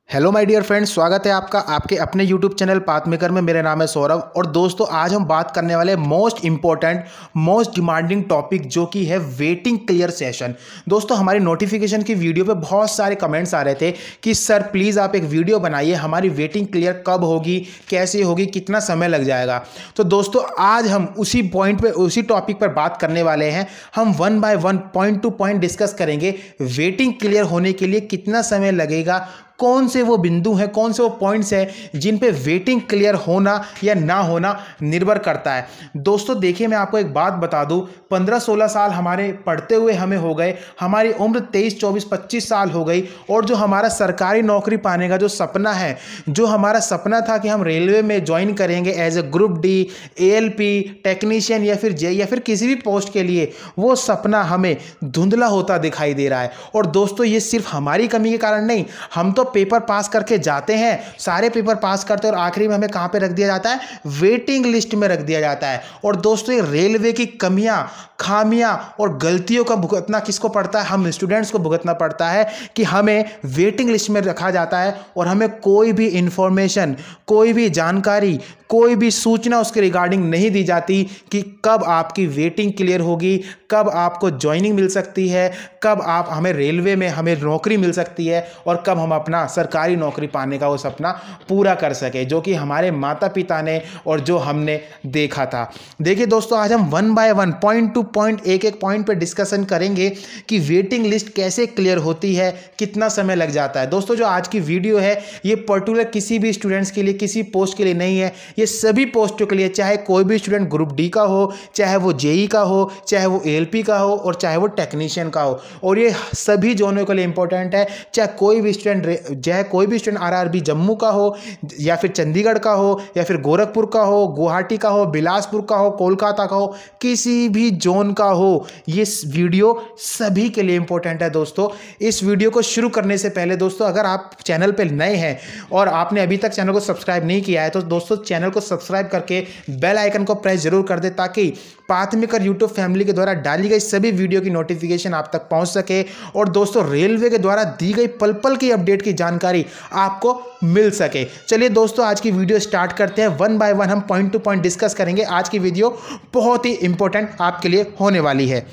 Hello my dear friends, स्वागत है आपका आपके अपने यूट्यूब चैनल पाथ मेकर में। मेरा नाम है सौरभ और दोस्तों आज हम बात करने वाले most important most demanding topic जो कि है वेटिंग क्लियर सेशन। दोस्तों हमारी नोटिफिकेशन की वीडियो पे बहुत सारे कमेंट्स आ रहे थे कि सर प्लीज़ आप एक वीडियो बनाइए, हमारी वेटिंग क्लियर कब होगी, कैसे होगी, कितना समय लग जाएगा। तो दोस्तों आज हम उसी पॉइंट पे उसी टॉपिक पर बात करने वाले हैं। हम one by one point two point discuss करेंगे वेटिंग क्लियर होने के लिए कितना समय लगेगा, कौन से वो बिंदु हैं, कौन से वो पॉइंट्स हैं जिन पे वेटिंग क्लियर होना या ना होना निर्भर करता है। दोस्तों देखिए मैं आपको एक बात बता दूं, 15-16 साल हमारे पढ़ते हुए हमें हो गए, हमारी उम्र 23-24-25 साल हो गई और जो हमारा सरकारी नौकरी पाने का जो सपना है, जो हमारा सपना था कि हम रेलवे में ज्वाइन करेंगे as a group D, ALP technician या फिर जे या फिर किसी भी पोस्ट के लिए, वो सपना हमें धुंधला होता दिखाई दे रहा है। और दोस्तों ये सिर्फ हमारी कमी के कारण नहीं, हम तो पेपर पास करके जाते हैं, सारे पेपर पास करते हैं और आखिरी में हमें कहां पे रख दिया जाता है, वेटिंग लिस्ट में रख दिया जाता है। और दोस्तों ये रेलवे की कमियां, खामियां और गलतियों का भुगतना किसको पड़ता है, हम स्टूडेंट्स को भुगतना पड़ता है कि हमें वेटिंग लिस्ट में रखा जाता है और हमें कोई भी इंफॉर्मेशन, कोई भी जानकारी, कोई भी सूचना उसके रिगार्डिंग नहीं दी जाती कि कब आपकी वेटिंग क्लियर होगी, कब आपको ज्वाइनिंग मिल सकती है, कब आप हमें रेलवे में हमें नौकरी मिल सकती है और कब हम अपना सरकारी नौकरी पाने का वो सपना पूरा कर सके जो कि हमारे माता पिता ने और जो हमने देखा था। देखिए दोस्तों आज हम one by one point two point एक एक पॉइंट पे डिस्कशन करेंगे कि वेटिंग लिस्ट कैसे क्लियर होती है, कितना समय लग जाता है। दोस्तों जो आज की वीडियो है ये पर्टिकुलर किसी भी स्टूडेंट्स के लिए, किसी पोस्ट के लिए नहीं है, ये सभी पोस्टों के लिए, चाहे कोई भी स्टूडेंट ग्रुप डी का हो, चाहे वो JEE का हो, चाहे वो ALP का हो और चाहे वो टेक्नीशियन का हो। और ये सभी जोनों के लिए इंपॉर्टेंट है, चाहे कोई भी स्टूडेंट RRB जम्मू का हो या फिर चंडीगढ़ का हो या फिर गोरखपुर का हो, गुवाहाटी का हो, बिलासपुर का हो, कोलकाता का हो, किसी भी जोन का हो, ये वीडियो सभी के लिए इंपॉर्टेंट है। दोस्तों इस वीडियो को शुरू करने से पहले दोस्तों अगर आप चैनल पर नए हैं और आपने अभी तक चैनल को सब्सक्राइब नहीं किया है तो दोस्तों चैनल को सब्सक्राइब करके बेल आइकन को प्रेस जरूर कर दे ताकि पाथ मेकर यूट्यूब फैमिली के द्वारा डाली गई सभी वीडियो की नोटिफिकेशन आप तक पहुंच सके और दोस्तों रेलवे के द्वारा दी गई पल पल की अपडेट की जानकारी आपको मिल सके। चलिए दोस्तों आज की वीडियो स्टार्ट करते हैं। वन बाय वन हम पॉइंट टू पॉइंट डिस्कस करेंगे। आज की वीडियो बहुत ही इंपॉर्टेंट आपके लिए होने वाली है।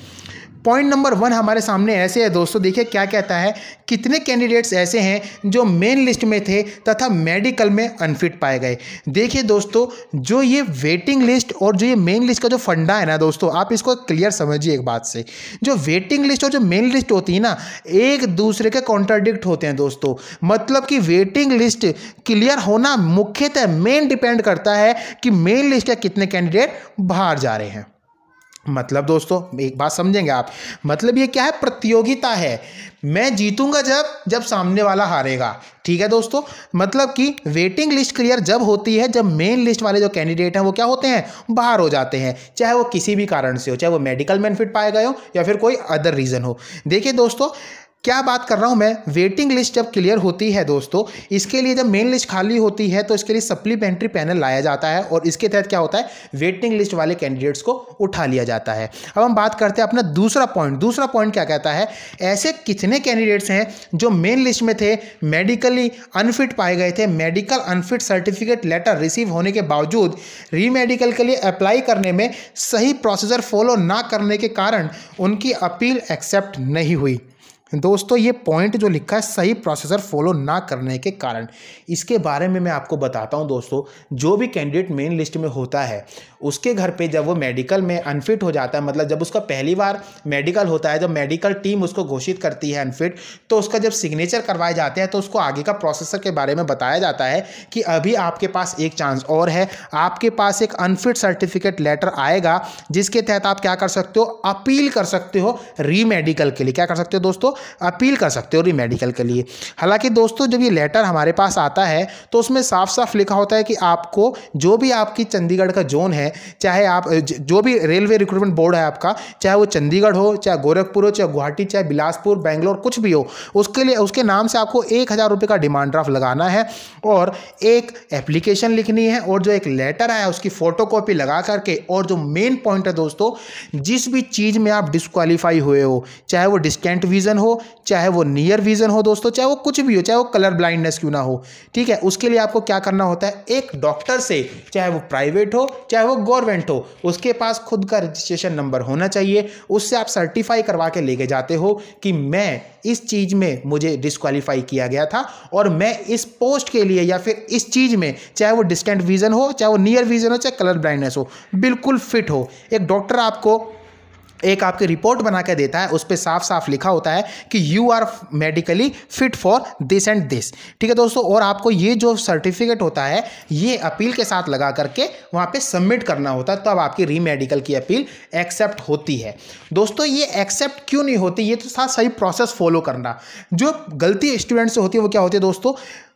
पॉइंट नंबर 1 हमारे सामने ऐसे है दोस्तों, देखिए क्या कहता है, कितने कैंडिडेट्स ऐसे हैं जो मेन लिस्ट में थे तथा मेडिकल में अनफिट पाए गए। देखिए दोस्तों जो ये वेटिंग लिस्ट और जो ये मेन लिस्ट का जो फंडा है ना दोस्तों, आप इसको क्लियर समझिए एक बात से, जो वेटिंग लिस्ट और जो मेन लिस्ट होती है ना एक दूसरे के कॉन्ट्राडिक्ट होते हैं दोस्तों। मतलब कि वेटिंग लिस्ट क्लियर होना मुख्यतः मेन डिपेंड करता है कि मेन लिस्ट के कितने कैंडिडेट बाहर जा रहे हैं। मतलब दोस्तों एक बात समझेंगे आप, मतलब ये क्या है, प्रतियोगिता है। मैं जीतूंगा जब सामने वाला हारेगा। ठीक है दोस्तों, मतलब कि वेटिंग लिस्ट क्लियर जब होती है जब मेन लिस्ट वाले जो कैंडिडेट हैं वो क्या होते हैं, बाहर हो जाते हैं, चाहे वो किसी भी कारण से हो, चाहे वो मेडिकल में अनफिट पाए गए हो या फिर कोई अदर रीजन हो। देखिए दोस्तों क्या बात कर रहा हूं मैं, वेटिंग लिस्ट जब क्लियर होती है दोस्तों, इसके लिए जब मेन लिस्ट खाली होती है तो इसके लिए सप्लीमेंट्री पैनल लाया जाता है और इसके तहत क्या होता है, वेटिंग लिस्ट वाले कैंडिडेट्स को उठा लिया जाता है। अब हम बात करते हैं अपना दूसरा पॉइंट क्या कहता है, ऐसे कितने कैंडिडेट्स हैं जो मेन लिस्ट में थे, मेडिकली अनफिट पाए गए थे, medical unfit certificate letter receive होने के बावजूद रीमेडिकल के लिए अप्लाई करने में सही प्रोसीजर फॉलो ना करने के कारण उनकी अपील एक्सेप्ट नहीं हुई। दोस्तों ये पॉइंट जो लिखा है सही प्रोसीजर फॉलो ना करने के कारण, इसके बारे में मैं आपको बताता हूं दोस्तों। जो भी कैंडिडेट मेन लिस्ट में होता है उसके घर पे जब वो मेडिकल में अनफिट हो जाता है, मतलब जब उसका पहली बार मेडिकल होता है, जब मेडिकल टीम उसको घोषित करती है अनफिट, तो उसका जब सिग्नेचर करवाए जाते हैं तो उसको आगे का प्रोसेसर के बारे में बताया जाता है कि अभी आपके पास एक चांस और है, आपके पास एक अनफिट सर्टिफिकेट लेटर आएगा जिसके तहत आप क्या कर सकते हो, अपील कर सकते हो रीमेडिकल के लिए। क्या कर सकते हो दोस्तों, अपील कर सकते हो रीमेडिकल के लिए। हालांकि दोस्तों जब ये लेटर हमारे पास आता है तो उसमें साफ साफ लिखा होता है कि आपको जो भी आपकी चंडीगढ़ का जोन है, चाहे आप जो भी रेलवे रिक्रूटमेंट बोर्ड है आपका, चाहे वो चंडीगढ़ हो, चाहे गोरखपुर हो, चाहे गुवाहाटी, चाहे बिलासपुर, बेंगलोर, कुछ भी हो, उसके लिए उसके नाम से आपको 1000 रुपये का डिमांड ड्राफ्ट लगाना है और एक एप्लीकेशन लिखनी है और जो एक लेटर है उसकी फोटोकॉपी लगा करके, और जो मेन पॉइंट है दोस्तों, जिस भी चीज़ में आप डिस्क्वालीफाई हुए हो, चाहे वो डिस्टेंट विजन हो, चाहे वो नियर विजन हो दोस्तों, चाहे वो कुछ भी हो, चाहे वो कलर ब्लाइंडनेस क्यों ना हो, ठीक है, उसके लिए आपको क्या करना होता है, एक डॉक्टर से, चाहे वो प्राइवेट हो चाहे वो गवर्नमेंट हो, उसके पास खुद का रजिस्ट्रेशन नंबर होना चाहिए। उससे आप सर्टिफाई करवा के लेके जाते हो कि मैं इस चीज़ में मुझे डिस्क्वालीफाई किया गया था और मैं इस पोस्ट के लिए या फिर इस चीज़ में, चाहे वो डिस्टेंट विजन हो, चाहे वो नियर विजन हो, चाहे कलर ब्लाइंडनेस हो, बिल्कुल फिट हो। एक डॉक्टर आपको एक आपकी रिपोर्ट बना के देता है, उस पर साफ साफ लिखा होता है कि you are medically fit for this and this, ठीक है दोस्तों। और आपको ये जो सर्टिफिकेट होता है ये अपील के साथ लगा करके वहाँ पे सबमिट करना होता है, तब तो आपकी री मेडिकल की अपील एक्सेप्ट होती है। दोस्तों ये एक्सेप्ट क्यों नहीं होती, ये तो साथ सही प्रोसेस फॉलो करना। जो गलती स्टूडेंट से होती है वो क्या होती है दोस्तों,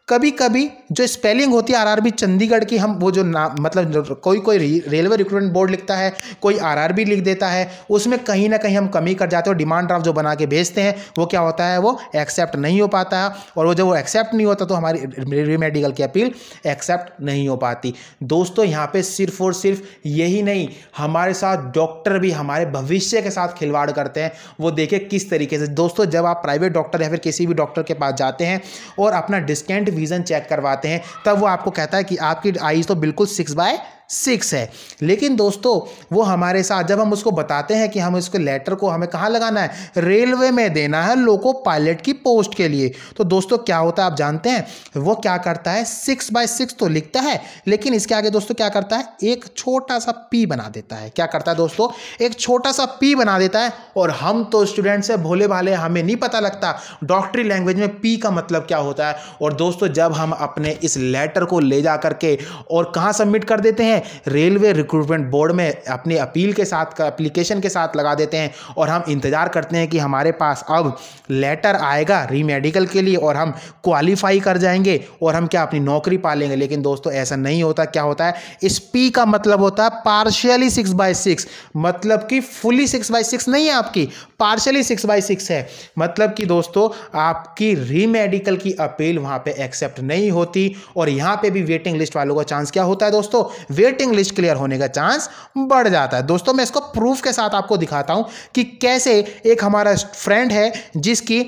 कभी कभी जो स्पेलिंग होती है आरआरबी चंडीगढ़ की, हम वो जो नाम मतलब कोई रेलवे रिक्रूटमेंट बोर्ड लिखता है, कोई आरआरबी लिख देता है, उसमें कहीं ना कहीं हम कमी कर जाते हैं और डिमांड ड्राफ्ट जो बना के भेजते हैं वो क्या होता है, वो एक्सेप्ट नहीं हो पाता है। और वो जब वो एक्सेप्ट नहीं होता तो हमारी री मेडिकल की अपील एक्सेप्ट नहीं हो पाती। दोस्तों यहाँ पे सिर्फ और सिर्फ यही नहीं, हमारे साथ डॉक्टर भी हमारे भविष्य के साथ खिलवाड़ करते हैं। वो देखिए किस तरीके से दोस्तों, जब आप प्राइवेट डॉक्टर या फिर किसी भी डॉक्टर के पास जाते हैं और अपना डिस्टेंट विजन चेक करवाते हैं, तब वो आपको कहता है कि आपकी आईज तो बिल्कुल 6/6 है। लेकिन दोस्तों वो हमारे साथ जब हम उसको बताते हैं कि हम इसको लेटर को हमें कहाँ लगाना है, रेलवे में देना है, लोको पायलट की पोस्ट के लिए, तो दोस्तों क्या होता है आप जानते हैं, वो क्या करता है 6/6 तो लिखता है, लेकिन इसके आगे दोस्तों क्या करता है, एक छोटा सा पी बना देता है। क्या करता है दोस्तों, एक छोटा सा पी बना देता है। और हम तो स्टूडेंट से भोले भाले, हमें नहीं पता लगता डॉक्टरी लैंग्वेज में पी का मतलब क्या होता है। और दोस्तों जब हम अपने इस लेटर को ले जा करके और कहाँ सबमिट कर देते हैं, रेलवे रिक्रूटमेंट बोर्ड में अपनी अपील के साथ, एप्लीकेशन के साथ लगा देते हैं और हम इंतजार करते हैं कि हमारे पास अब लेटर आएगा री मेडिकल के लिए और हम क्वालिफाई कर जाएंगे और हम क्या अपनी नौकरी पा लेंगे। लेकिन दोस्तों ऐसा नहीं होता। क्या होता है, इस पी का मतलब होता है पार्शियली 6/6, मतलब कि फुली 6/6 नहीं है आपकी, पार्शियली 6/6 है। मतलब कि दोस्तों आपकी री मेडिकल की अपील वहां पे एक्सेप्ट नहीं होती। और यहां पे भी वेटिंग लिस्ट वालों का चांस क्या होता है दोस्तों, वेटिंग लिस्ट क्लियर होने का चांस बढ़ जाता है। दोस्तों मैं इसको प्रूफ के साथ आपको दिखाता हूं कि कैसे एक हमारा फ्रेंड है जिसकी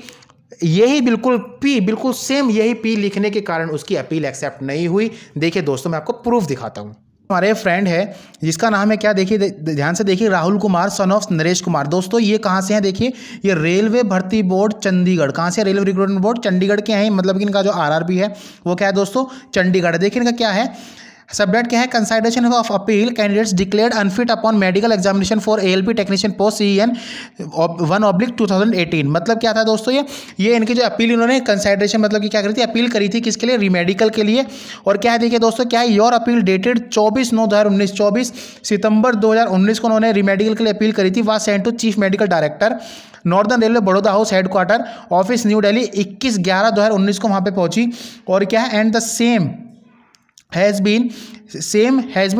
यही बिल्कुल सेम यही पी लिखने के कारण उसकी अपील एक्सेप्ट नहीं हुई। देखिए दोस्तों मैं आपको प्रूफ दिखाता हूं। हमारे फ्रेंड है जिसका नाम है क्या, देखिए ध्यान से देखिए, राहुल कुमार सन ऑफ नरेश कुमार। दोस्तों ये कहाँ से हैं, देखिए ये रेलवे भर्ती बोर्ड चंडीगढ़, कहाँ से, रेलवे रिक्रूटमेंट बोर्ड चंडीगढ़ के हैं। मतलब कि इनका जो आरआरबी है वो क्या है दोस्तों, चंडीगढ़। देखिए इनका क्या है, सब्जेक्ट क्या है, consideration of appeal candidates declared unfit upon medical examination for ALP technician post CEN 1/2018। मतलब क्या था दोस्तों, ये इनकी जो अपील इन्होंने कंसिडरेशन मतलब कि क्या करी थी, अपील करी थी किसके लिए, रीमेडिकल के लिए। और क्या है देखिए दोस्तों, क्या है, योर अपील डेटेड 24/9/2019, 24 सितंबर 2019 को उन्होंने रीमेडिकल के लिए अपील करी थी। Was sent to chief medical director northern railway Baroda house headquarter office new Delhi, 21/11/2019 को वहाँ पे पहुंची। और क्या है, and the same has been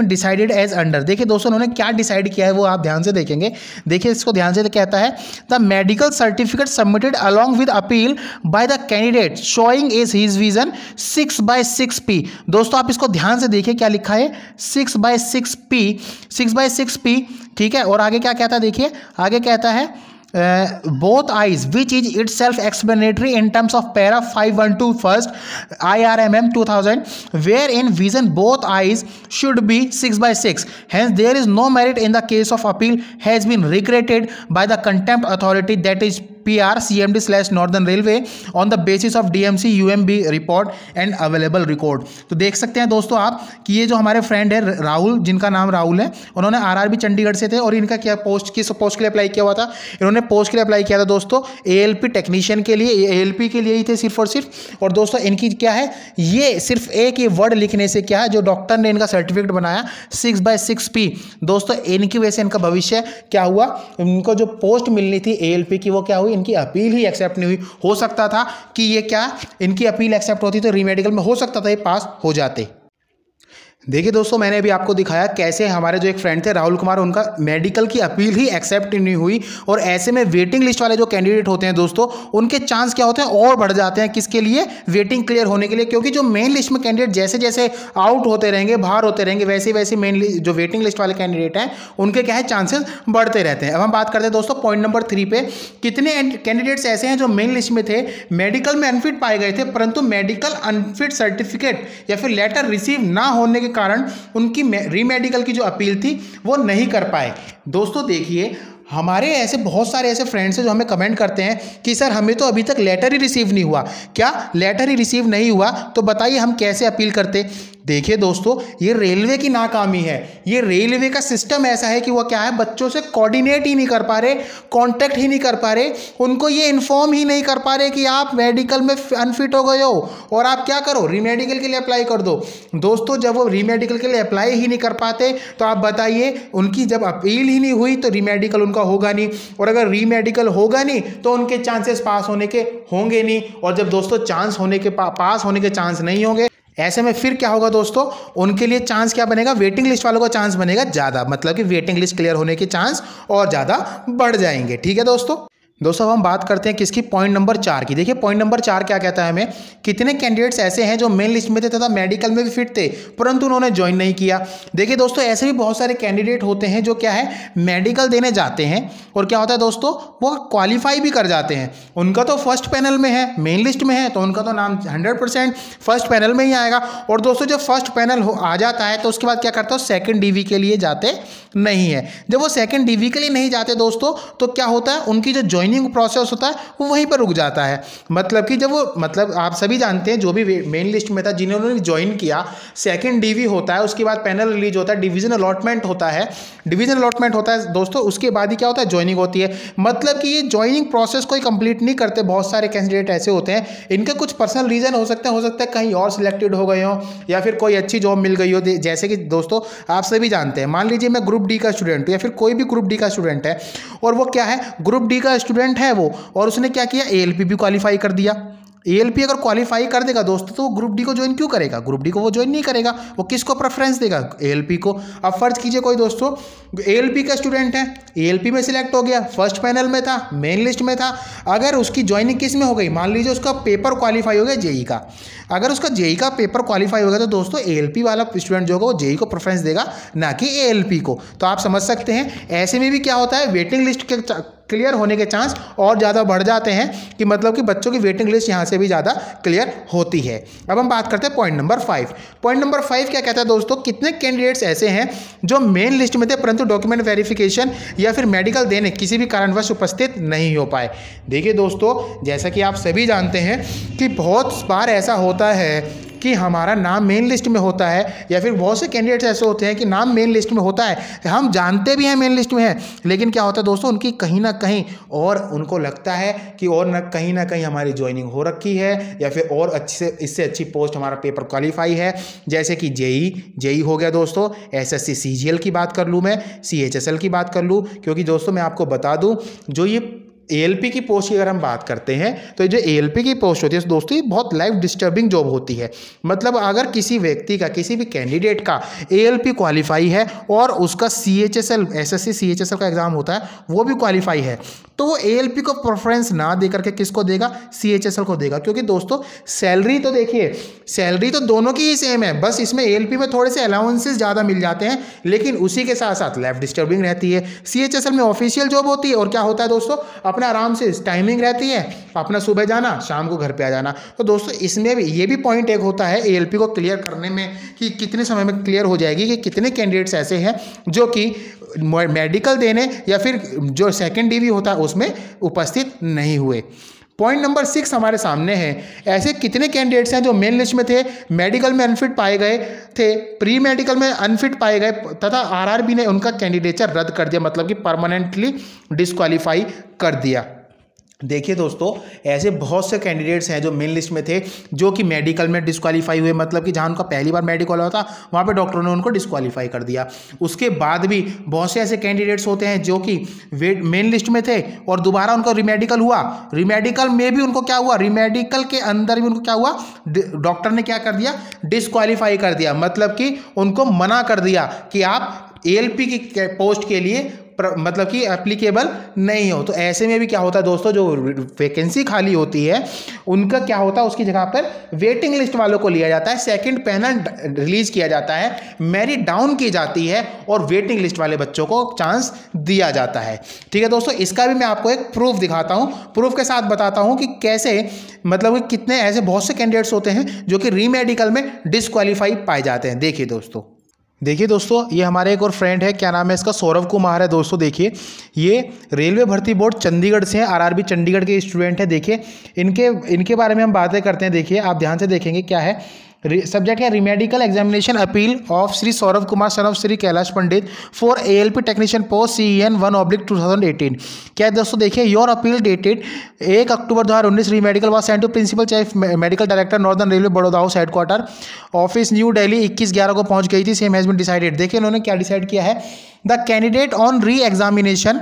decided as under. देखिए दोस्तों उन्होंने क्या डिसाइड किया है वो आप ध्यान से देखेंगे। देखिए इसको ध्यान से, कहता है the medical certificate submitted along with appeal by the candidate showing is his vision 6/6P। दोस्तों आप इसको ध्यान से देखिए क्या लिखा है, 6/6P, ठीक है। और आगे क्या कहता है, देखिए आगे कहता है both eyes, which is itself explanatory in terms of para 512 first IRMM 2000, wherein vision both eyes should be 6/6. Hence there is no merit in the case of appeal has been regretted by the contempt authority, that is PR CMD/Northern Railway on the basis of DMC UMB report and available record। तो देख सकते हैं दोस्तों आप कि ये जो हमारे फ्रेंड है राहुल, जिनका नाम राहुल है, उन्होंने आरआरबी चंडीगढ़ से थे और इनका क्या पोस्ट, किस पोस्ट के लिए अप्लाई किया हुआ था, इन्होंने पोस्ट के लिए अप्लाई किया था दोस्तों ALP टेक्नीशियन के लिए, ALP के लिए ही थे सिर्फ और सिर्फ। और दोस्तों इनकी क्या है, ये सिर्फ एक ही वर्ड लिखने से क्या है, जो डॉक्टर ने इनका सर्टिफिकेट बनाया 6/6P, दोस्तों इनकी वजह से इनका भविष्य क्या हुआ, इनको जो पोस्ट मिलनी थी ALP की वो क्या हुई, इनकी अपील ही एक्सेप्ट नहीं हुई। हो सकता था कि ये क्या, इनकी अपील एक्सेप्ट होती तो रीमेडिकल में हो सकता था ये पास हो जाते। देखिए दोस्तों, मैंने अभी आपको दिखाया कैसे हमारे जो एक फ्रेंड थे राहुल कुमार, उनका मेडिकल की अपील ही एक्सेप्ट नहीं हुई और ऐसे में वेटिंग लिस्ट वाले जो कैंडिडेट होते हैं दोस्तों, उनके चांस क्या होते हैं और बढ़ जाते हैं। किसके लिए? वेटिंग क्लियर होने के लिए। क्योंकि जो मेन लिस्ट में कैंडिडेट जैसे जैसे आउट होते रहेंगे, बाहर होते रहेंगे, वैसे वैसे मेन जो वेटिंग लिस्ट वाले कैंडिडेट हैं उनके क्या है, चांसेस बढ़ते रहते हैं। अब हम बात करते हैं दोस्तों पॉइंट नंबर 3 पे। कितने कैंडिडेट्स ऐसे हैं जो मेन लिस्ट में थे, मेडिकल में अनफिट पाए गए थे, परंतु मेडिकल अनफिट सर्टिफिकेट या फिर लेटर रिसीव ना होने के कारण उनकी रीमेडिकल की जो अपील थी वो नहीं कर पाए। दोस्तों देखिए, हमारे ऐसे बहुत सारे ऐसे फ्रेंड्स हैं जो हमें कमेंट करते हैं कि सर हमें तो अभी तक लेटर ही रिसीव नहीं हुआ। क्या लेटर ही रिसीव नहीं हुआ तो बताइए हम कैसे अपील करते? देखिए दोस्तों, ये रेलवे की नाकामी है। ये रेलवे का सिस्टम ऐसा है कि वो क्या है, बच्चों से कोऑर्डिनेट ही नहीं कर पा रहे, कांटेक्ट ही नहीं कर पा रहे, उनको ये इन्फॉर्म ही नहीं कर पा रहे कि आप मेडिकल में अनफिट हो गए हो और आप क्या करो, रीमेडिकल के लिए अप्लाई कर दो। दोस्तों जब वो रीमेडिकल के लिए अप्लाई ही नहीं कर पाते तो आप बताइए, उनकी जब अपील ही नहीं हुई तो रीमेडिकल उनका होगा नहीं, और अगर रीमेडिकल होगा नहीं तो उनके चांसेस पास होने के होंगे नहीं, और जब दोस्तों चांस होने के पास होने के चांस नहीं होंगे, ऐसे में फिर क्या होगा दोस्तों, उनके लिए चांस क्या बनेगा, वेटिंग लिस्ट वालों का चांस बनेगा ज़्यादा। मतलब कि वेटिंग लिस्ट क्लियर होने के चांस और ज़्यादा बढ़ जाएंगे। ठीक है दोस्तों। अब हम बात करते हैं किसकी, पॉइंट नंबर 4 की। देखिए पॉइंट नंबर 4 क्या कहता है हमें, कितने कैंडिडेट्स ऐसे हैं जो मेन लिस्ट में थे तथा मेडिकल में भी फिट थे परंतु उन्होंने ज्वाइन नहीं किया। देखिए दोस्तों, ऐसे भी बहुत सारे कैंडिडेट होते हैं जो क्या है, मेडिकल देने जाते हैं और क्या होता है दोस्तों, वो क्वालिफाई भी कर जाते हैं। उनका तो फर्स्ट पैनल में है, मेन लिस्ट में है, तो उनका तो नाम 100% फर्स्ट पैनल में ही आएगा। और दोस्तों जब फर्स्ट पैनल आ जाता है तो उसके बाद क्या करता है, सेकेंड डीवी के लिए जाते नहीं है। जब वो सेकेंड डीवी के लिए नहीं जाते दोस्तों, तो क्या होता है, उनकी जो ज्वाइनिंग प्रोसेस होता है वो वहीं पर रुक जाता है। मतलब कि जब वो, मतलब आप सभी जानते हैं जो भी मेन लिस्ट में था, जिन्होंने ज्वाइन किया, सेकंड डीवी होता है, उसके बाद पैनल रिलीज होता है, डिवीजन अलॉटमेंट होता है, डिवीजन अलॉटमेंट होता है दोस्तों, उसके बाद ही क्या होता है, ज्वाइनिंग होती है। मतलब कि ये ज्वाइनिंग प्रोसेस कोई कंप्लीट नहीं करते। बहुत सारे कैंडिडेट ऐसे होते हैं, इनके कुछ पर्सनल रीजन हो सकते हैं, कहीं और सिलेक्टेड हो गए हो या फिर कोई अच्छी जॉब मिल गई हो। जैसे कि दोस्तों आप सभी जानते हैं, मान लीजिए मैं ग्रुप डी का स्टूडेंट हूँ या फिर कोई भी ग्रुप डी का स्टूडेंट है, और वो क्या है, ग्रुप डी का स्टूडेंट है वो, और उसने क्या किया, एएलपी भी क्वालिफाई कर दिया। एएलपी अगर क्वालिफाई कर देगा दोस्तों तो वो ग्रुप डी को ज्वाइन क्यों करेगा, ग्रुप डी को वो ज्वाइन नहीं करेगा, वो किसको प्रेफरेंस देगा, एएलपी को। अब फर्ज कीजिए कोई दोस्तों एएलपी का स्टूडेंट है, एएलपी में सिलेक्ट हो गया, फर्स्ट पैनल में था, मेन लिस्ट में था, अगर उसकी ज्वाइनिंग किस में हो गई, मान लीजिए उसका पेपर क्वालिफाई हो गया जेई का, अगर उसका जेई का पेपर क्वालिफाई हो गया तो दोस्तों एएलपी वाला स्टूडेंट जो होगा वो जेई को प्रेफरेंस देगा, ना कि एएलपी को। तो आप समझ सकते हैं ऐसे में भी क्या होता है, वेटिंग लिस्ट के क्लियर होने के चांस और ज़्यादा बढ़ जाते हैं, कि मतलब कि बच्चों की वेटिंग लिस्ट यहाँ से भी ज़्यादा क्लियर होती है। अब हम बात करते हैं पॉइंट नंबर 5। पॉइंट नंबर 5 क्या कहता है दोस्तों, कितने कैंडिडेट्स ऐसे हैं जो मेन लिस्ट में थे परंतु डॉक्यूमेंट वेरिफिकेशन या फिर मेडिकल देने किसी भी कारणवश उपस्थित नहीं हो पाए। देखिए दोस्तों, जैसा कि आप सभी जानते हैं कि बहुत बार ऐसा होता है कि हमारा नाम मेन लिस्ट में होता है, या फिर बहुत से कैंडिडेट्स ऐसे होते हैं कि नाम मेन लिस्ट में होता है, हम जानते भी हैं मेन लिस्ट में है, लेकिन क्या होता है दोस्तों, उनकी कहीं ना कहीं और उनको लगता है कि और कहीं ना कहीं हमारी ज्वाइनिंग हो रखी है, या फिर और अच्छी से इससे अच्छी पोस्ट हमारा पेपर क्वालिफाई है। जैसे कि जेई हो गया दोस्तों, एसएससी सीजीएल की बात कर लूँ, मैं सीएचएसएल की बात कर लूँ, क्योंकि दोस्तों मैं आपको बता दूँ, जो ये एएलपी की पोस्ट की अगर हम बात करते हैं तो जो एएलपी की पोस्ट होती है दोस्तों, ये बहुत लाइफ डिस्टर्बिंग जॉब होती है। मतलब अगर किसी व्यक्ति का, किसी भी कैंडिडेट का एएलपी क्वालिफाई है और उसका सीएचएसएल, एसएससी सीएचएसएल का एग्जाम होता है वो भी क्वालिफाई है, तो वो एएलपी को प्रेफरेंस ना दे करके किसको देगा, सीएचएसएल को देगा। क्योंकि दोस्तों सैलरी तो देखिए, सैलरी तो दोनों की ही सेम है, बस इसमें एएलपी में थोड़े से अलाउंसेस ज़्यादा मिल जाते हैं, लेकिन उसी के साथ साथ लाइफ डिस्टर्बिंग रहती है। सीएचएसएल में ऑफिशियल जॉब होती है और क्या होता है दोस्तों, अपना आराम से टाइमिंग रहती है, अपना सुबह जाना शाम को घर पे आ जाना। तो दोस्तों इसमें भी ये भी पॉइंट एक होता है एएलपी को क्लियर करने में, कि कितने समय में क्लियर हो जाएगी, कि कितने कैंडिडेट्स ऐसे हैं जो कि मेडिकल देने या फिर जो सेकेंड डीवी होता है उसमें उपस्थित नहीं हुए। पॉइंट नंबर 6 हमारे सामने है, ऐसे कितने कैंडिडेट्स हैं जो मेन लिस्ट में थे, मेडिकल में अनफिट पाए गए थे, प्री मेडिकल में अनफिट पाए गए तथा आरआरबी ने उनका कैंडिडेचर रद्द कर दिया, मतलब कि परमानेंटली डिस्क्वालीफाई कर दिया। देखिए दोस्तों, ऐसे बहुत से कैंडिडेट्स हैं जो मेन लिस्ट में थे, जो कि मेडिकल में डिस्क्वालीफाई हुए, मतलब कि जहां उनका पहली बार मेडिकल हुआ था वहां पे डॉक्टरों ने उनको डिस्क्वालीफाई कर दिया। उसके बाद भी बहुत से ऐसे कैंडिडेट्स होते हैं जो कि मेन लिस्ट में थे और दोबारा उनका रीमेडिकल हुआ, रीमेडिकल में भी उनको क्या हुआ, रीमेडिकल के अंदर भी उनको क्या हुआ, डॉक्टर ने क्या कर दिया, डिस्क्वालीफाई कर दिया, मतलब कि उनको मना कर दिया कि आप ALP की पोस्ट के लिए मतलब कि एप्लीकेबल नहीं हो। तो ऐसे में भी क्या होता है दोस्तों, जो वैकेंसी खाली होती है उनका क्या होता है, उसकी जगह पर वेटिंग लिस्ट वालों को लिया जाता है, सेकंड पैनल रिलीज किया जाता है, मेरिट डाउन की जाती है और वेटिंग लिस्ट वाले बच्चों को चांस दिया जाता है। ठीक है दोस्तों, इसका भी मैं आपको एक प्रूफ दिखाता हूं, प्रूफ के साथ बताता हूं कि कैसे, मतलब कि कितने ऐसे बहुत से कैंडिडेट्स होते हैं जो कि रीमेडिकल में डिस्क्वालीफाई पाए जाते हैं। देखिए दोस्तों, ये हमारे एक और फ्रेंड है, क्या नाम है इसका, सौरभ कुमार है दोस्तों। देखिए ये रेलवे भर्ती बोर्ड चंडीगढ़ से हैं, RRB चंडीगढ़ के स्टूडेंट हैं। देखिए इनके बारे में हम बातें करते हैं। देखिए आप ध्यान से देखेंगे क्या है, सब्जेक्ट है remedical examination appeal of Shri Saurabh Kumar son of Shri Kailash Pandit for ALP technician post CEN 1/2018। क्या है दोस्तों, देखिए your appeal dated 1 October 2019 remedical was send to principal chief medical director northern railway Baroda house headquarter office new Delhi 21/11 को पहुंच गई थी। Same has been decided. देखिए उन्होंने क्या डिसाइड किया है, the candidate on reexamination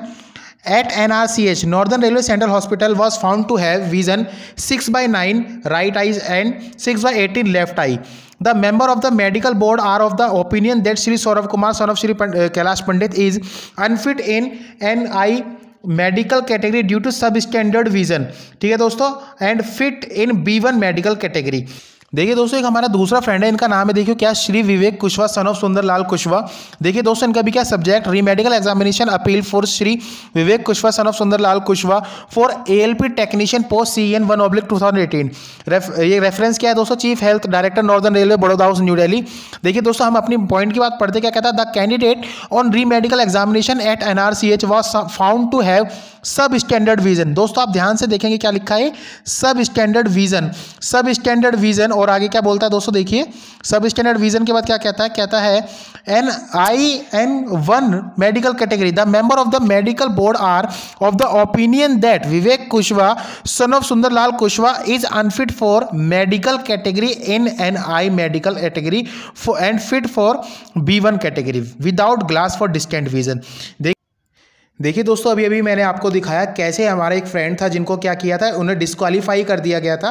at NRCH Northern Railway Central Hospital was found to have vision 6/9 right eye and 6/18 left eye. The member of the medical board are of the opinion that Shri Saurav Kumar son of Shri Kailash Pandit is unfit in NI medical category due to substandard vision. ठीक है दोस्तों, and fit in B1 medical category. देखिए दोस्तों, एक हमारा दूसरा friend है, इनका नाम है देखिए क्या, श्री विवेक कुशवाहा सन ऑफ सुंदरलाल कुशवाहा। देखिए दोस्तों, इनका भी क्या subject, remedical examination appeal for Shri Vivek Kushwaha son of Sundarlal Kushwaha for ALP technician post CEN 1/2018। ये रेफरेंस क्या है दोस्तों, chief health director northern railway Baroda house new Delhi. देखिए दोस्तों, हम अपनी पॉइंट की बात पढ़ते, क्या कहता है, the candidate on remedical examination at NRCH was found to have substandard vision. दोस्तों आप ध्यान से देखेंगे क्या लिखा है, substandard vision, substandard vision, और आगे क्या बोलता है दोस्तों, देखिए सब स्टैंडर्ड विजन के बाद क्या कहता है NIN1 medical category. The member of the medical board are of the opinion that Vivek Kushwaha son of Sundarlal Kushwaha is unfit for medical category in NI medical category and fit for B1 category without glass for distant vision. देखिए दोस्तों, अभी मैंने आपको दिखाया कैसे हमारा एक friend था जिनको क्या किया था, उन्हें डिस्क्वालीफाई कर दिया गया था।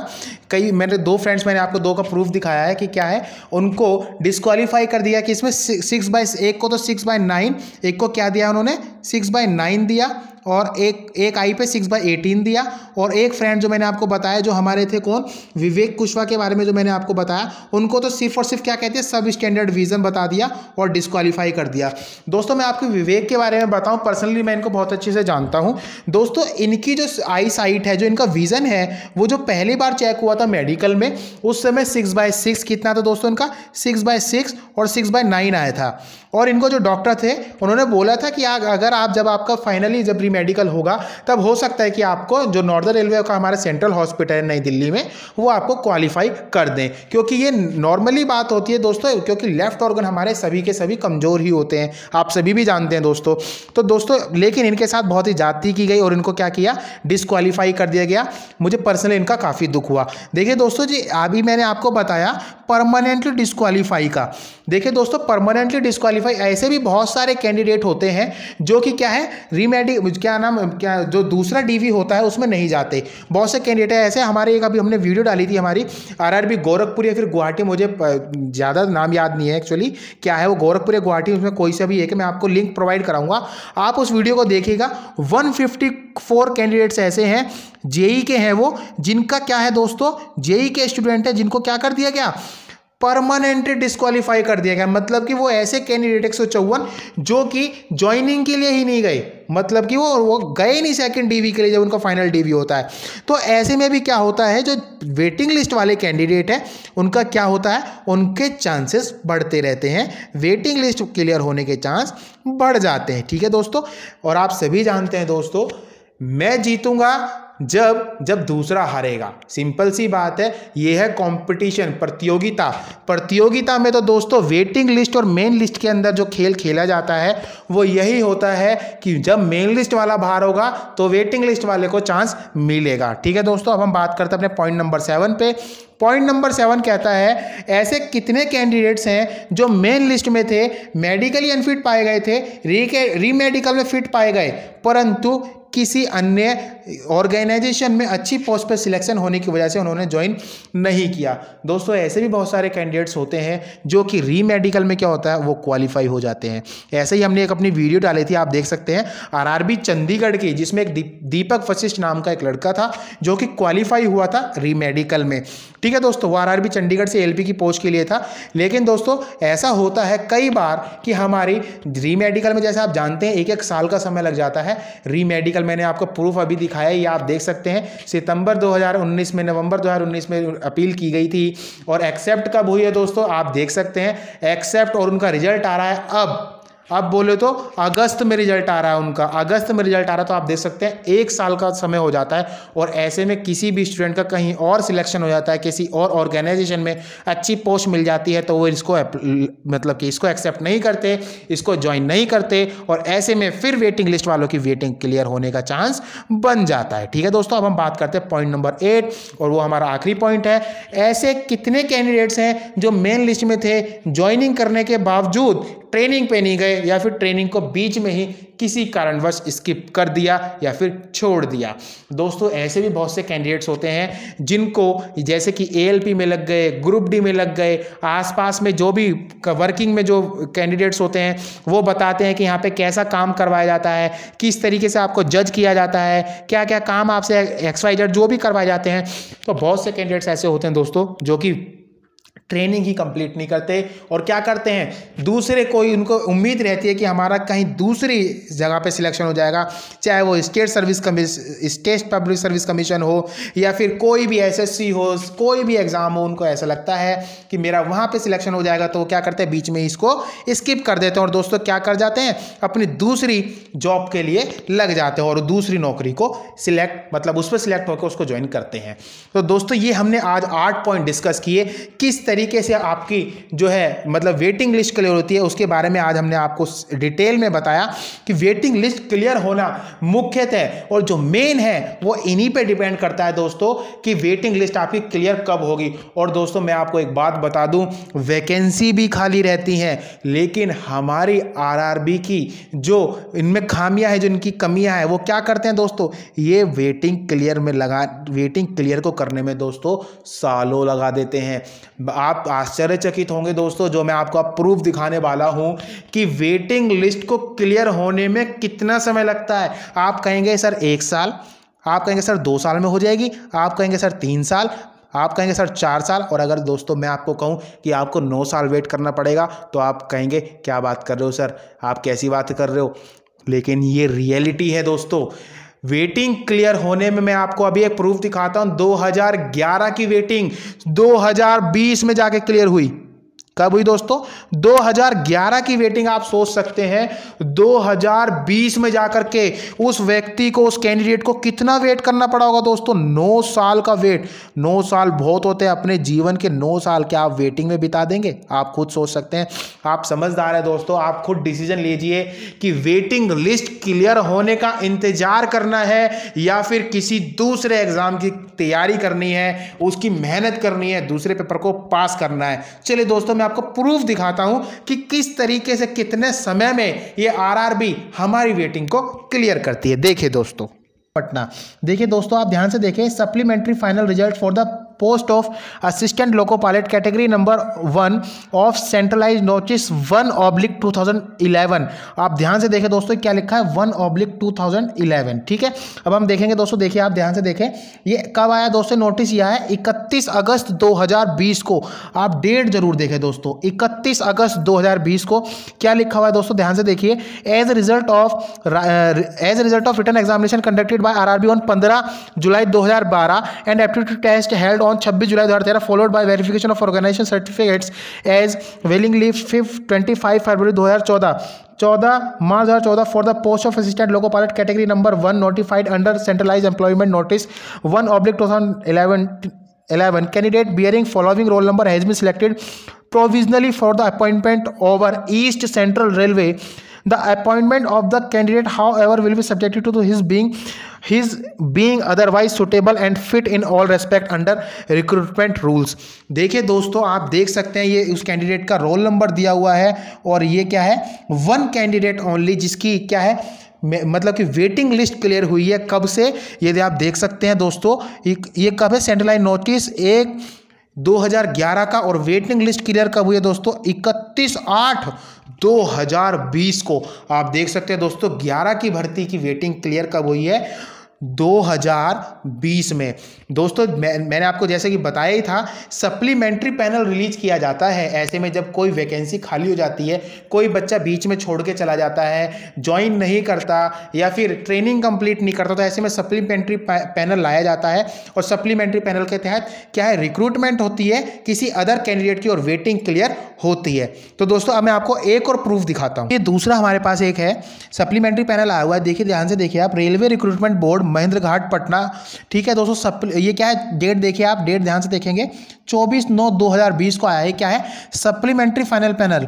मैंने आपको दो का प्रूफ दिखाया है कि क्या है, उनको डिस्क्वालीफाई कर दिया कि इसमें 6/1 को तो 6/9, एक को क्या दिया उन्होंने 6/9 दिया, और एक आई पे 6/18 दिया, और एक फ्रेंड जो मैंने आपको बताया जो हमारे थे कौन, विवेक कुशवाहा के बारे में जो मैंने आपको बताया, उनको तो सिर्फ और सिर्फ क्या कहते हैं, सब स्टैंडर्ड विजन बता दिया और डिस्क्वालीफाई कर दिया। दोस्तों मैं आपको विवेक के बारे में बताऊं, पर्सनली मैं इनको बहुत अच्छे से जानता हूं। दोस्तों इनकी जो आई साइट है, जो इनका विजन है, वो जो पहली बार चेक हुआ था मेडिकल में, उस समय 6/6 कितना था दोस्तों, इनका 6/6 और 6/9 आया था। और इनको जो डॉक्टर थे उन्होंने बोला था कि अगर आप जब आपका फाइनली जब रीमेडिकल होगा तब हो सकता है कि आपको जो नॉर्दर्न रेलवे का हमारा सेंट्रल हॉस्पिटल है नई दिल्ली में, वो आपको क्वालिफाई कर दें, क्योंकि ये नॉर्मली बात होती है दोस्तों, क्योंकि लेफ्ट ऑर्गन हमारे सभी के सभी कमज़ोर ही होते हैं, आप सभी भी जानते हैं दोस्तों। तो दोस्तों लेकिन इनके साथ बहुत ही जाती की गई और इनको क्या किया, डिस्क्वालीफाई कर दिया गया। मुझे पर्सनली इनका काफ़ी दुख हुआ। देखिए दोस्तों जी, अभी मैंने आपको बताया परमानेंटली डिस्क्वालीफाई का। देखिए दोस्तों, परमानेंटली डिस्क्वालीफाई ऐसे भी बहुत सारे कैंडिडेट होते हैं जो कि क्या है, जो दूसरा DV होता है उसमें नहीं जाते। बहुत से कैंडिडेट ऐसे, हमारे एक अभी हमने वीडियो डाली थी हमारी RRB गोरखपुर या फिर गुवाहाटी, मुझे ज़्यादा नाम याद नहीं है एक्चुअली क्या है वो, गोरखपुर या गुवाहाटी, उसमें कोई सा भी एक, मैं आपको लिंक प्रोवाइड कराऊंगा, आप उस वीडियो को देखिएगा। 154 कैंडिडेट्स ऐसे हैं JEE के हैं वो, जिनका क्या है दोस्तों, JEE के स्टूडेंट है जिनको क्या कर दिया गया, परमानेंटली डिस्क्वालीफाई कर दिया गया। मतलब कि वो ऐसे कैंडिडेट 154 जो कि ज्वाइनिंग के लिए ही नहीं गए, मतलब कि वो गए नहीं सेकंड DV के लिए जब उनका फाइनल DV होता है। तो ऐसे में भी क्या होता है, जो वेटिंग लिस्ट वाले कैंडिडेट हैं उनका क्या होता है, उनके चांसेस बढ़ते रहते हैं, वेटिंग लिस्ट क्लियर होने के चांस बढ़ जाते हैं। ठीक है दोस्तों, और आप सभी जानते हैं दोस्तों, मैं जीतूंगा जब दूसरा हारेगा। सिंपल सी बात है, ये है कंपटीशन, प्रतियोगिता में तो दोस्तों वेटिंग लिस्ट और मेन लिस्ट के अंदर जो खेल खेला जाता है वो यही होता है कि जब मेन लिस्ट वाला बाहर होगा तो वेटिंग लिस्ट वाले को चांस मिलेगा। ठीक है दोस्तों, अब हम बात करते हैं अपने पॉइंट नंबर 7 पे। पॉइंट नंबर 7 कहता है ऐसे कितने कैंडिडेट्स हैं जो मेन लिस्ट में थे, मेडिकली अनफिट पाए गए थे, रीमेडिकल में फिट पाए गए, परंतु किसी अन्य ऑर्गेनाइजेशन में अच्छी पोस्ट पर सिलेक्शन होने की वजह से उन्होंने ज्वाइन नहीं किया। दोस्तों ऐसे भी बहुत सारे कैंडिडेट्स होते हैं जो कि रीमेडिकल में क्या होता है वो क्वालिफाई हो जाते हैं। ऐसे ही हमने एक अपनी वीडियो डाली थी, आप देख सकते हैं, आरआरबी चंडीगढ़ की, जिसमें एक दीपक वशिष्ठ नाम का एक लड़का था जो कि क्वालिफाई हुआ था रीमेडिकल में। ठीक है दोस्तों, वो आरआरबी चंडीगढ़ से एलपी की पोस्ट के लिए था। लेकिन दोस्तों ऐसा होता है कई बार कि हमारी रीमेडिकल में, जैसे आप जानते हैं, 1-1 साल का समय लग जाता है रीमेडिकल। मैंने आपको प्रूफ अभी दिखाया, ये आप देख सकते हैं, सितंबर 2019 में, नवंबर 2019 में अपील की गई थी और एक्सेप्ट कब हुई है दोस्तों, आप देख सकते हैं एक्सेप्ट, और उनका रिजल्ट आ रहा है अब बोले तो अगस्त में रिजल्ट आ रहा है उनका, अगस्त में रिजल्ट आ रहा है। तो आप देख सकते हैं 1 साल का समय हो जाता है और ऐसे में किसी भी स्टूडेंट का कहीं और सिलेक्शन हो जाता है, किसी और ऑर्गेनाइजेशन में अच्छी पोस्ट मिल जाती है, तो वो इसको मतलब कि इसको एक्सेप्ट नहीं करते, इसको ज्वाइन नहीं करते, और ऐसे में फिर वेटिंग लिस्ट वालों की वेटिंग क्लियर होने का चांस बन जाता है। ठीक है दोस्तों, अब हम बात करते हैं पॉइंट नंबर 8, और वो हमारा आखिरी पॉइंट है। ऐसे कितने कैंडिडेट्स हैं जो मेन लिस्ट में थे, ज्वाइनिंग करने के बावजूद ट्रेनिंग पे नहीं गए, या फिर ट्रेनिंग को बीच में ही किसी कारणवश स्किप कर दिया या फिर छोड़ दिया। दोस्तों ऐसे भी बहुत से कैंडिडेट्स होते हैं जिनको, जैसे कि एएलपी में लग गए, ग्रुप डी में लग गए, आसपास में जो भी वर्किंग में जो कैंडिडेट्स होते हैं वो बताते हैं कि यहाँ पे कैसा काम करवाया जाता है, किस तरीके से आपको जज किया जाता है, क्या क्या काम आपसे XYZ जो भी करवाए जाते हैं। तो बहुत से कैंडिडेट्स ऐसे होते हैं दोस्तों जो कि ट्रेनिंग ही कंप्लीट नहीं करते और क्या करते हैं, दूसरे कोई, उनको उम्मीद रहती है कि हमारा कहीं दूसरी जगह पे सिलेक्शन हो जाएगा, चाहे वो स्टेट पब्लिक सर्विस कमीशन हो या फिर कोई भी SSC हो, कोई भी एग्जाम हो, उनको ऐसा लगता है कि मेरा वहाँ पे सिलेक्शन हो जाएगा। तो क्या करते हैं, बीच में इसको स्किप कर देते हैं और दोस्तों क्या कर जाते हैं, अपनी दूसरी जॉब के लिए लग जाते हैं और दूसरी नौकरी को मतलब उस पर सिलेक्ट होकर उसको ज्वाइन करते हैं। तो दोस्तों ये हमने आज 8 पॉइंट डिस्कस किए, किस तरीके से आपकी जो है मतलब वेटिंग लिस्ट क्लियर होती है, उसके बारे में आज हमने आपको डिटेल में बताया कि वेटिंग लिस्ट क्लियर होना मुख्यतः और जो मेन है वो इन्हीं पे डिपेंड करता है दोस्तों कि वेटिंग लिस्ट आपकी क्लियर कब होगी। और दोस्तों मैं आपको एक बात बता दूं, वैकेंसी भी खाली रहती हैं, लेकिन हमारी आरआरबी की जो इनमें खामियां हैं, जो इनकी कमियां हैं, वो क्या करते हैं दोस्तों, ये वेटिंग क्लियर को करने में दोस्तों सालों लगा देते हैं। आप आश्चर्यचकित होंगे दोस्तों, जो मैं आपको प्रूफ दिखाने वाला हूं कि वेटिंग लिस्ट को क्लियर होने में कितना समय लगता है। आप कहेंगे सर 1 साल, आप कहेंगे सर 2 साल में हो जाएगी, आप कहेंगे सर 3 साल, आप कहेंगे सर 4 साल, और अगर दोस्तों मैं आपको कहूं कि आपको 9 साल वेट करना पड़ेगा तो आप कहेंगे क्या बात कर रहे हो सर, आप कैसी बात कर रहे हो। लेकिन ये रियलिटी है दोस्तों। वेटिंग क्लियर होने में मैं आपको अभी एक प्रूफ दिखाता हूं। 2011 की वेटिंग 2020 में जाके क्लियर हुई। कब हुई दोस्तों, 2011 की वेटिंग आप सोच सकते हैं 2020 में जाकर के उस व्यक्ति को, उस कैंडिडेट को कितना वेट करना पड़ा होगा दोस्तों, 9 साल का वेट। 9 साल बहुत होते हैं, अपने जीवन के 9 साल क्या आप वेटिंग में बिता देंगे, आप खुद सोच सकते हैं। आप समझदार है दोस्तों, आप खुद डिसीजन लीजिए कि वेटिंग लिस्ट क्लियर होने का इंतजार करना है या फिर किसी दूसरे एग्जाम की तैयारी करनी है, उसकी मेहनत करनी है, दूसरे पेपर को पास करना है। चलिए दोस्तों मैं आपको प्रूफ दिखाता हूं कि किस तरीके से कितने समय में ये आरआरबी हमारी वेटिंग को क्लियर करती है। देखिए दोस्तों, पटना देखिए दोस्तों, आप ध्यान से देखें, supplementary final result for the post of assistant loco pilot category number 1 of centralise notice 1/2011। आप ध्यान से देखें दोस्तों क्या लिखा है, 1/2011। ठीक है, अब हम देखेंगे दोस्तों, देखिए आप ध्यान से देखें ये कब आया दोस्तों, नोटिस यह है 31 अगस्त 2020 को। आप डेट जरूर देखें दोस्तों, 31 अगस्त 2020 को क्या लिखा हुआ है दोस्तों, ध्यान से देखिए। As result of written examination conducted by RRB on 15 July 2012 and aptitude test held on 26 July 2013 followed by verification of organisation certificates as willingly 25 February 2014 14 March 2014 for the post of assistant loco pilot category number 1 notified under centralise employment notice 1/2011 candidate bearing following roll number has been selected provisionally for the appointment over East Central Railway. The appointment of the candidate, however, will be subjected to his being otherwise suitable and fit in all respect under recruitment rules. देखिए दोस्तों, आप देख सकते हैं ये उस candidate का roll number दिया हुआ है और ये क्या है, 1 कैंडिडेट ओनली, जिसकी क्या है मतलब कि वेटिंग लिस्ट क्लियर हुई है। कब से, यदि आप देख सकते हैं दोस्तों, ये कब है, सेंट्रलाइज नोटिस 1/2011 का, और वेटिंग लिस्ट क्लियर कब हुई है दोस्तों, 31/8/2020 को। आप देख सकते हैं दोस्तों 11 की भर्ती की वेटिंग क्लियर कब हुई है, 2020 में। दोस्तों मैंने आपको जैसे कि बताया ही था, सप्लीमेंट्री पैनल रिलीज किया जाता है ऐसे में जब कोई वैकेंसी खाली हो जाती है, कोई बच्चा बीच में छोड़ के चला जाता है, ज्वाइन नहीं करता या फिर ट्रेनिंग कंप्लीट नहीं करता, तो ऐसे में सप्लीमेंट्री पैनल लाया जाता है और सप्लीमेंट्री पैनल के तहत क्या है, रिक्रूटमेंट होती है किसी अदर कैंडिडेट की और वेटिंग क्लियर होती है। तो दोस्तों अब मैं आपको एक और प्रूफ दिखाता हूँ। ये दूसरा हमारे पास एक है सप्लीमेंट्री पैनल आया हुआ है, देखिए ध्यान से देखिए आप, रेलवे रिक्रूटमेंट बोर्ड महेंद्र घाट पटना, ठीक है दोस्तों। ये क्या है, डेट देखिए आप, डेट ध्यान से देखेंगे, 24/9/2020 को आया है। क्या है, सप्लीमेंट्री फाइनल पैनल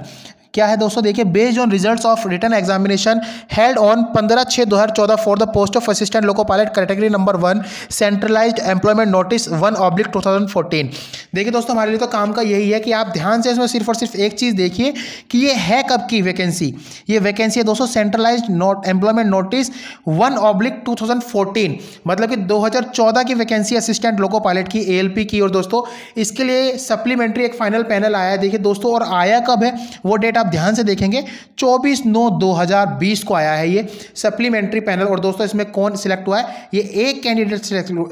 क्या है दोस्तों, देखिए, based on results of written examination held on 15/6/2014 for the post of assistant loco pilot category number 1 centralised employment notice 1/2014। देखिए दोस्तों, हमारे लिए तो काम का यही है कि आप ध्यान से इसमें सिर्फ और सिर्फ एक चीज़ देखिए कि ये है कब की वैकेंसी। ये वैकेंसी है दोस्तों सेंट्रलाइज्ड एम्प्लॉयमेंट नोटिस 1/2014, मतलब कि 2014 की वैकेंसी असिस्टेंट लोको पायलट की, ALP की। और दोस्तों इसके लिए सप्लीमेंट्री एक फाइनल पैनल आया है, देखिए दोस्तों, और आया कब है वो डेट आप ध्यान से देखेंगे, 24/9/2020 को आया है ये सप्लीमेंट्री पैनल। और दोस्तों इसमें कौन सिलेक्ट हुआ है, ये एक कैंडिडेट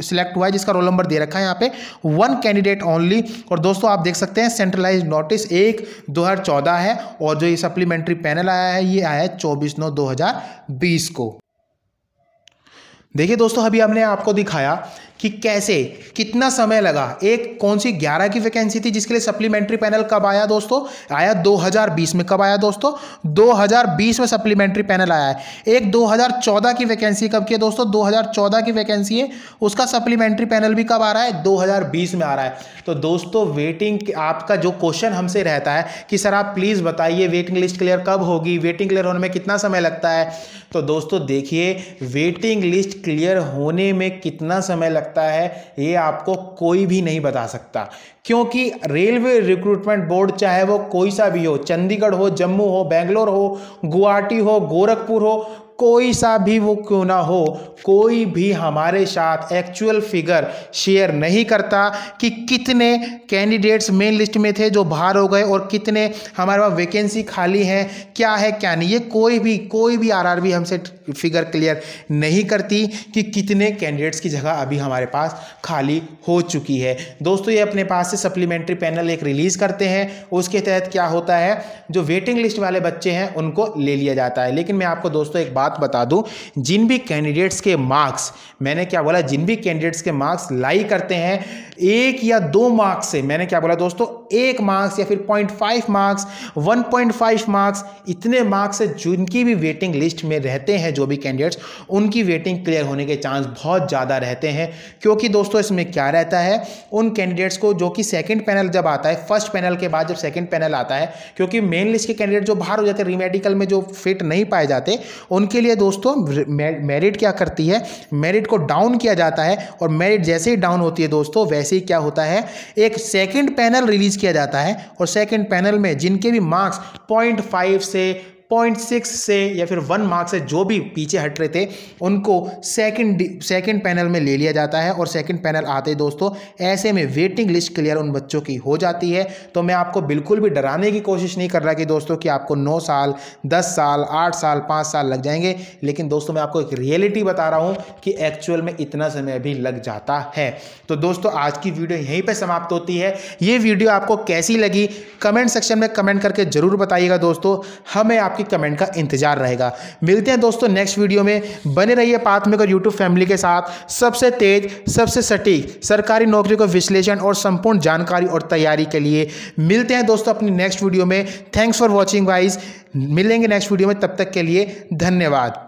सिलेक्ट हुआ है जिसका रोल नंबर दे रखा है यहाँ पे, 1 कैंडिडेट ओनली। और दोस्तों आप देख सकते हैं सेंट्रलाइज्ड नोटिस 1/2014 है और जो ये सप्लीमेंट्री पैनल आया है ये आया है 24/9/2020 को। देखिए दोस्तों, अभी हमने आपको दिखाया कि कैसे कितना समय लगा, एक कौन सी 11 की वैकेंसी थी जिसके लिए सप्लीमेंट्री पैनल कब आया दोस्तों, आया 2020 में। कब आया दोस्तों, 2020 में सप्लीमेंट्री पैनल आया है। एक 2014 की वैकेंसी कब की है दोस्तों, 2014 की वैकेंसी है, उसका सप्लीमेंट्री पैनल भी कब आ रहा है, 2020 में आ रहा है। तो दोस्तों वेटिंग, आपका जो क्वेश्चन हमसे रहता है कि सर आप प्लीज़ बताइए वेटिंग लिस्ट क्लियर कब होगी, वेटिंग क्लियर होने में कितना समय लगता है, तो दोस्तों देखिए वेटिंग लिस्ट क्लियर होने में कितना समय लगता है ये आपको कोई भी नहीं बता सकता, क्योंकि रेलवे रिक्रूटमेंट बोर्ड चाहे वो कोई सा भी हो, चंडीगढ़ हो, जम्मू हो, बेंगलोर हो, गुवाहाटी हो, गोरखपुर हो, कोई सा भी वो क्यों ना हो, कोई भी हमारे साथ एक्चुअल फिगर शेयर नहीं करता कि कितने कैंडिडेट्स मेन लिस्ट में थे जो बाहर हो गए और कितने हमारे पास वैकेंसी खाली हैं, क्या है क्या नहीं, ये कोई भी RRB हमसे फिगर क्लियर नहीं करती कि कितने कैंडिडेट्स की जगह अभी हमारे पास खाली हो चुकी है। दोस्तों ये अपने पास से सप्लीमेंट्री पैनल एक रिलीज करते हैं, उसके तहत क्या होता है, जो वेटिंग लिस्ट वाले बच्चे हैं उनको ले लिया जाता है। लेकिन मैं आपको दोस्तों एक बात बता दूं, जिन भी कैंडिडेट्स के मार्क्स, मैंने क्या बोला, जिन भी कैंडिडेट्स के मार्क्स लाई करते हैं 1 या 2 मार्क्स से, मैंने क्या बोला दोस्तों, 1 मार्क्स या फिर 0.5 मार्क्स, 1.5 मार्क्स, इतने मार्क्स से जिनकी भी वेटिंग लिस्ट में रहते हैं जो भी कैंडिडेट्स, उनकी वेटिंग क्लियर होने के चांस बहुत ज़्यादा रहते हैं। क्योंकि दोस्तों इसमें क्या रहता है, उन कैंडिडेट्स को जो कि सेकंड पैनल जब आता है, फर्स्ट पैनल के बाद जब सेकंड पैनल आता है, क्योंकि मेन लिस्ट के कैंडिडेट जो बाहर हो जाते हैं, रीमेडिकल में जो फिट नहीं पाए जाते, उनके लिए दोस्तों मेरिट क्या करती है, मेरिट को डाउन किया जाता है। और मेरिट जैसे ही डाउन होती है दोस्तों, वैसे ही क्या होता है, एक सेकंड पैनल रिलीज किया जाता है और सेकंड पैनल में जिनके भी मार्क्स 0.5 से 0.6 से या फिर 1 मार्क से जो भी पीछे हट रहे थे, उनको सेकंड पैनल में ले लिया जाता है। और सेकंड पैनल आते दोस्तों ऐसे में वेटिंग लिस्ट क्लियर उन बच्चों की हो जाती है। तो मैं आपको बिल्कुल भी डराने की कोशिश नहीं कर रहा कि दोस्तों कि आपको 9 साल, 10 साल, 8 साल, 5 साल लग जाएंगे, लेकिन दोस्तों मैं आपको एक रियलिटी बता रहा हूं कि एक्चुअल में इतना समय भी लग जाता है। तो दोस्तों आज की वीडियो यहीं पर समाप्त होती है। ये वीडियो आपको कैसी लगी कमेंट सेक्शन में कमेंट करके जरूर बताइएगा दोस्तों। हमें आपके आपकी कमेंट का इंतजार रहेगा। मिलते हैं दोस्तों नेक्स्ट वीडियो में। बने रहिए पाथ मेकर यूट्यूब फैमिली के साथ। सबसे तेज, सबसे सटीक सरकारी नौकरी का विश्लेषण और संपूर्ण जानकारी और तैयारी के लिए मिलते हैं दोस्तों अपनी नेक्स्ट वीडियो में। Thanks for watching guys. मिलेंगे नेक्स्ट वीडियो में, तब तक के लिए धन्यवाद।